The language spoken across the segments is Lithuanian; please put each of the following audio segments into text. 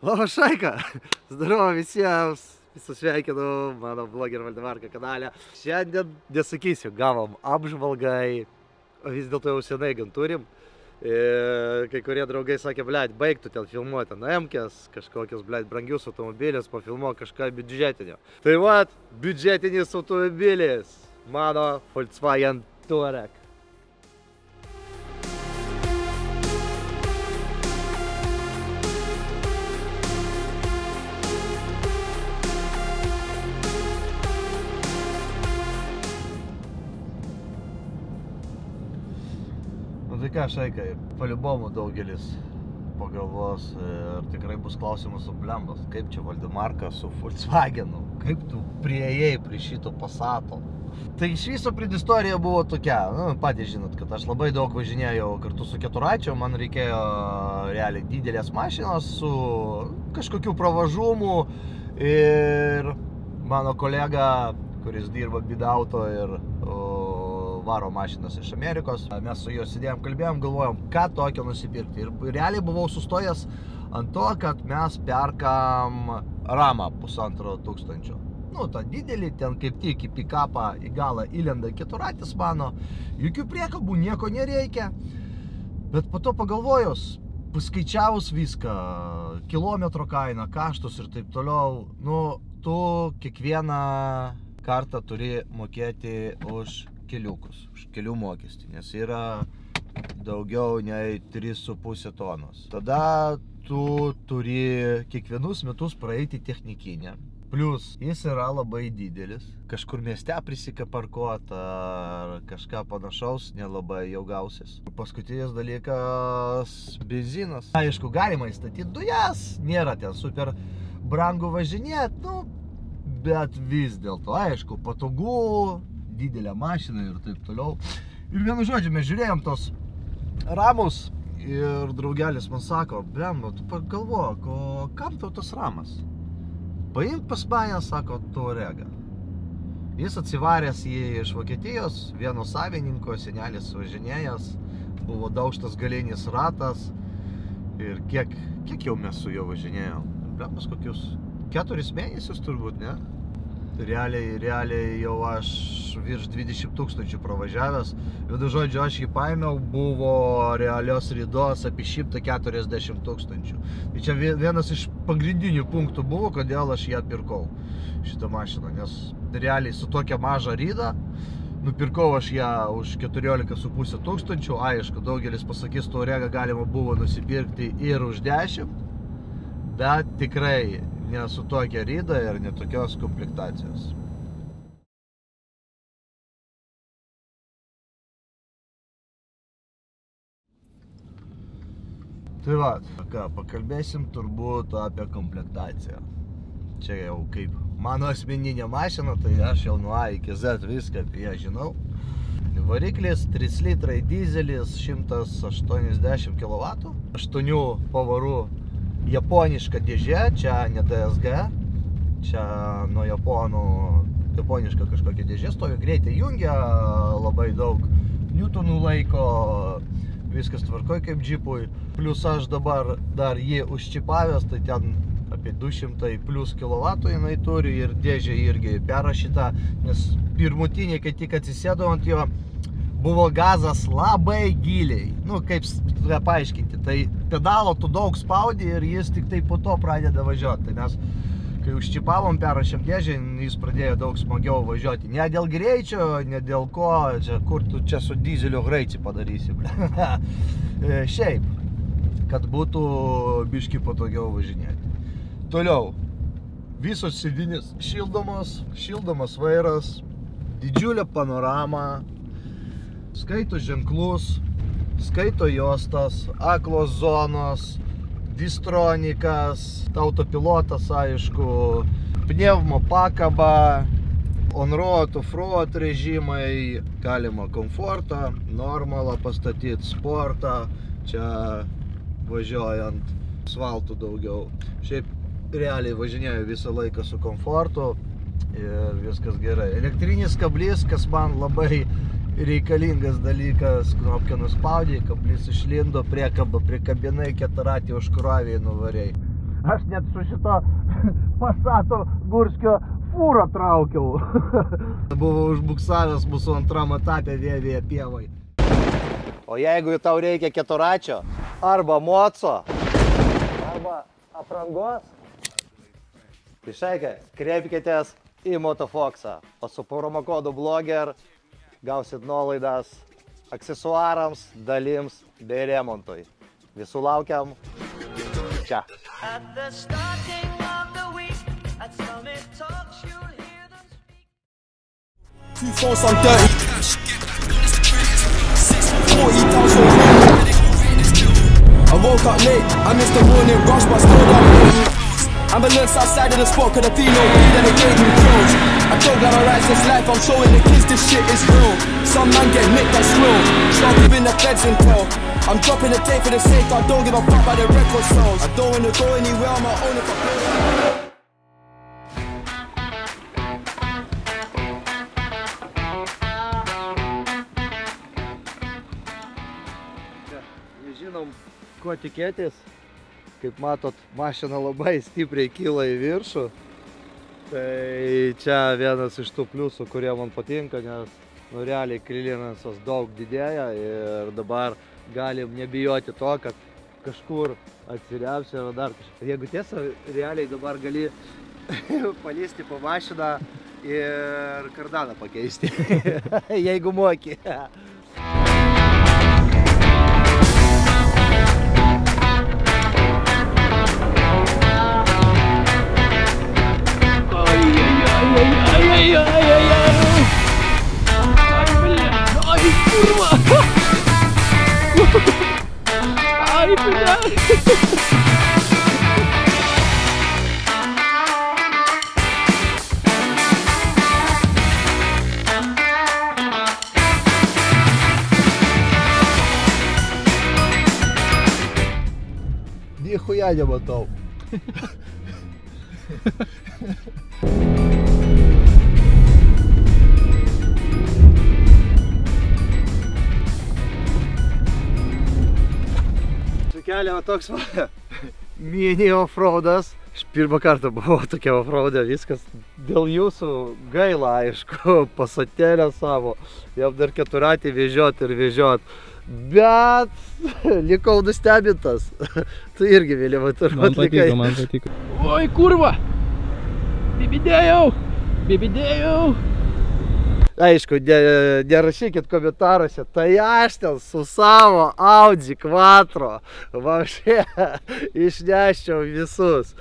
Labas Šaika, здорово visiems, visus sveikinu mano blogerio Valdemarka kanale. Šiandien nesakysiu, gavom apžvalgai, o vis dėlto jau senai gan turim. Kai kurie draugai sakė, blėt, baigtų ten filmuoti M-kės, kažkokius, blėt, brangius automobilius, pafilmuo kažką biudžetinio. Tai vat, biudžetinis automobilis, mano Volkswagen Touareg. Tai ką, Šaikai, paliubomų daugelis pagalvos ir tikrai bus klausimas su blembas, kaip čia Valdemarka su Volkswagenu, kaip tu priėjai prie šito Passato. Tai iš viso predistorija buvo tokia, patys žinot, kad aš labai daug važinėjau kartu su keturračiu, man reikėjo realiai didelės mašinos su kažkokiu pravažumu ir mano kolega, kuris dirba Bidauto ir varo mašinas iš Amerikos. Mes su juo sėdėjom, kalbėjom, galvojom, ką tokio nusipirkti. Ir realiai buvau sustojęs ant to, kad mes perkam Ramą 1500. Nu, tą didelį, ten kaip tik į pikapą į galą įlenda keturratis mano. Jokių priekabų, nieko nereikia. Bet po to pagalvojus, paskaičiavus viską, kilometro kainą, kaštus ir taip toliau, nu, tu kiekvieną kartą turi mokėti už keliukus, už kelių mokestį, nes yra daugiau nei 3,5 tonos. Tada tu turi kiekvienus metus praeiti technikinę. Plus, jis yra labai didelis. Kažkur mieste prisikaparkuot ar kažką panašaus nelabai jau gausis. Paskutinis dalykas – benzinas. Aišku, galima įstatyti dujas, nėra ten super brangu važinėt, nu, bet vis dėlto, aišku, patogu, didelę mašiną ir taip toliau. Ir vienu žodžiu, mes žiūrėjom tos Ramus ir draugelis man sako, blemba, tu pagalvok, o kam tau tas Ramas? Paimk pas mane, sako, Touaregą. Jis atsivaręs jį iš Vokietijos, vieno savininko, senelis važinėjęs, buvo daužtas galinis ratas ir kiek jau mes su juo važinėjom? Blembas kokius 4 mėnesius turbūt, ne? Realiai jau aš virš 20 000 pravažiavęs. Vienu žodžiu, aš jį paėmiau, buvo realios ridos apie 140 000. Tai čia vienas iš pagrindinių punktų buvo, kodėl aš ją pirkau, šitą mašiną. Nes realiai su tokia maža rida, nupirkau aš ją už 14,5 tūkstančių. Aišku, daugelis pasakys, Touaregą galima buvo nusipirkti ir už 10, bet tikrai ne su tokia rida ir ne tokios komplektacijos. Tai va, ką, pakalbėsim turbūt apie komplektaciją. Čia jau kaip mano asmeninė mašina, tai aš jau nuo A iki Z viską apie ją žinau. Variklis 3 litrai dizelis, 180 kW, 8 pavarų japoniška dėžė, čia ne DSG, čia nuo japoniška kažkokia dėžė, stovi greitai jungia, labai daug niutonų laiko, viskas tvarkoj kaip džipui. Plus aš dabar dar jį užčipavęs, tai ten apie 200 plus kilovatų jinai turi ir dėžė irgi perrašyta, nes pirmutiniai, kai tik atsisėdau ant jo, buvo gazas labai giliai. Nu, kaip paaiškinti, tai pedalo tu daug spaudi ir jis tik tai po to pradeda važiuoti. Tai mes, kai užčipavom, perrašėm dėžę, jis pradėjo daug smagiau važiuoti. Ne dėl greičio, ne dėl ko, čia, kur tu čia su dizeliu greitį padarysi. Šiaip, kad būtų biški patogiau važinėti. Toliau, visos sėdynės šildomas vairas, didžiulė panorama, skaito ženklus, skaito juostas, aklos zonos, distronikas, autopilotas, aišku, pneumo pakaba, on-road, off-road režimai, galima komfortą, normalą pastatyti, sportą, čia važiuojant asfaltų daugiau. Šiaip realiai važinėjau visą laiką su komfortu ir viskas gerai. Elektrinis kablys, kas man labai reikalingas dalykas, knopkę nuspaudė, kablys išlindo, priekabą prikabinai, keturratį užkrovė, nuvariai. Aš net su šito Passato Gurskio fūrą traukiau. Buvo užbuksavęs mūsų antram etapė vėvėje pievai. O jeigu tau reikia keturačio, arba moco, arba aprangos, tai šaikai, kreipkitės į Motofoxą. O su promokodu Blogger gausit nuolaidas aksesuarams, dalims bei remontui. Visų laukiam. Čia. Two phones on dirty cash, get back on this credit. 40,000. I woke up late, I missed the morning rush, but still got ambulance outside of the spot, could have been no weed and it gave me clothes. I don't glamorize this life, I'm showing the kids this shit is real. Some man get nicked and slow, start giving the feds intel. I'm dropping the tape for the sake, I don't give a fuck about the record sales. I don't wanna go anywhere on my own if I play. Nežinom, ko tikėtis. Kaip matot, mašina labai stipriai kyla į viršų. Tai čia vienas iš tų pliusų, kurie man patinka, nes realiai krylinasas daug didėja ir dabar galim nebijoti to, kad kažkur atsiriapsi ar dar kažkas. Jeigu tiesa, realiai dabar gali palysti po mašiną ir kardaną pakeisti, jeigu moki. Нихуя не мотал. Kelio toks mini offroadas. Aš pirmą kartą buvau tokia offroadė, viskas dėl jūsų gaila, aišku, Passatėlę savo. Jau dar keturatį vežiot ir vežiot. Bet likau nustebintas. Tu irgi, Viljamai, turbūt likai. Man patiko. Oi, kurva! Bibidėjau! Aišku, nerašykit komentaruose, tai aš ten su savo Audi Quattro vašė išneščiau visus.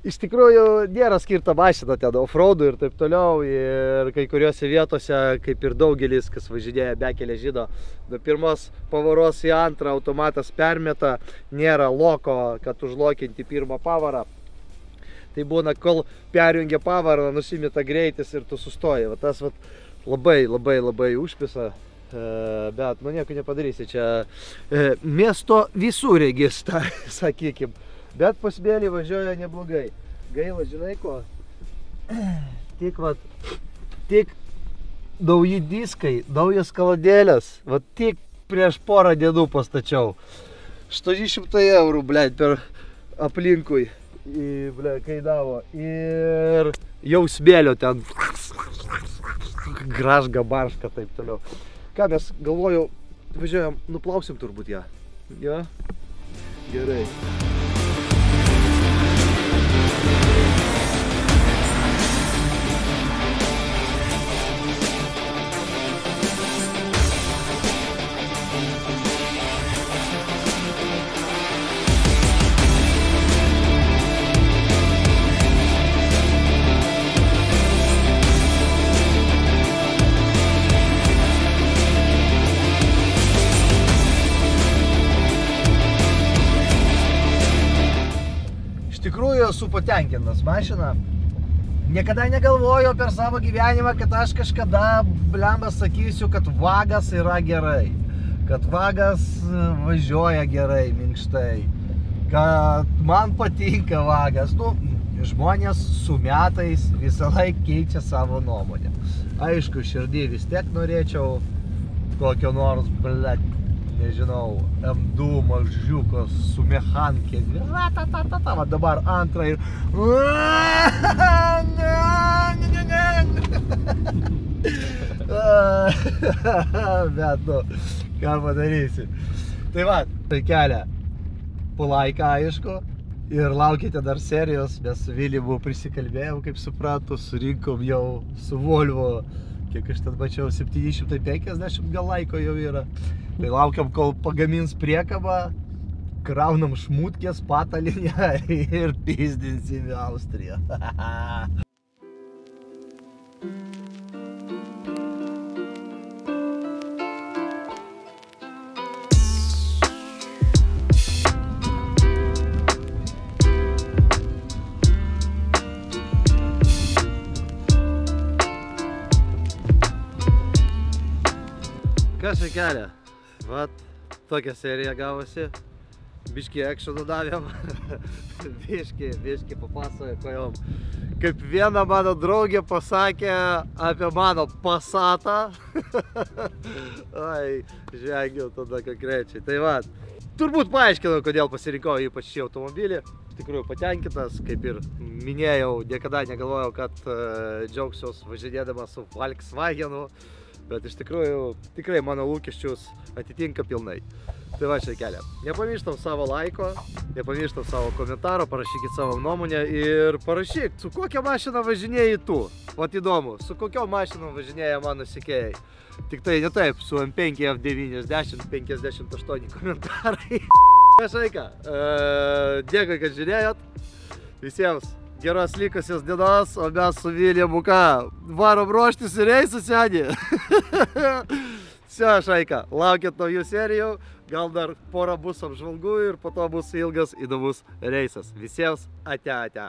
Iš tikrųjų, nėra skirta mašina ten offroadų ir taip toliau, ir kai kuriuose vietose, kaip ir daugelis, kas važinėja bekelę žino, nuo pirmos pavaros į antrą automatas permeta, nėra loko, kad užlokinti pirmą pavarą. Tai būna, kol perjungia pavarą, nusimeta greitis ir tu sustoji. Va tas vat, labai užpisa, bet nu nieko nepadarysi. Čia miesto visureigis, sakykim. Bet po smėlį važiuoja neblogai. Gaila, žinai ko? Tik nauji diskai, naujas kaladėlės. Va tik prieš porą dienų pastačiau. 800 eurų, blėt, per aplinkui. Kainavo ir jau smėlio ten gražga, barška, taip toliau. Ką mes galvojau, važiuojam, nuplausim turbūt ją. Jo? Gerai. Esu patenkintas mašiną. Niekada negalvojau per savo gyvenimą, kad aš kažkada, blemba, sakysiu, kad vagas yra gerai. Kad vagas važiuoja gerai, minkštai. Kad man patinka vagas. Nu, žmonės su metais visą laiką keičia savo nuomonę. Aišku, širdį vis tiek norėčiau kokio nors, blet, nežinau, M2 mažiukas su mechankė. Va dabar antrą ir... Bet, nu, ką padarysi. Tai va, tai kelia palaiką, aišku, ir laukite dar serijos. Mes su Vilimu prisikalbėjom, kaip suprato, surinkom jau su Volvo, kiek aš ten mačiau, 750 gal laiko jau yra. Tai laukiam, kol pagamins priekabą, kraunam šmutkės patalinę ir pizdinsim į Austriją. Kas čia kelia? Vat, tokia serija gavosi. Biškį ekšionų davėm. Biškį papasakojom. Kaip viena mano draugė pasakė apie mano Passatą. Ai, žengiau tada konkrečiai. Tai va, turbūt paaiškinau, kodėl pasirinkau ypač šį automobilį. Iš tikrųjų patenkintas, kaip ir minėjau, niekada negalvojau, kad džiaugsiuos važinėdamas su Volkswagenu. Bet iš tikrųjų, tikrai mano lūkesčius atitinka pilnai. Tai va čia kelia. Nepamirštam savo laiko, nepamirštam savo komentaro, parašykit savo nuomonę ir parašyk, su kokia mašina važinėjai tu. Vat įdomu, su kokiom mašinom važinėja mano sekėjai. Tik tai ne taip, su M5, F90, 58 komentarai. Šaika, dėkui, kad žiūrėjot. Visiems geros likusios dienos, o mes su Viliamu ką? Varom ruoštis ir eisus, seni. Все, šaika, laukit naujų serijų, gal dar porą bus apžvalgų ir po to bus ilgas įdomus reisas. Visiems ate.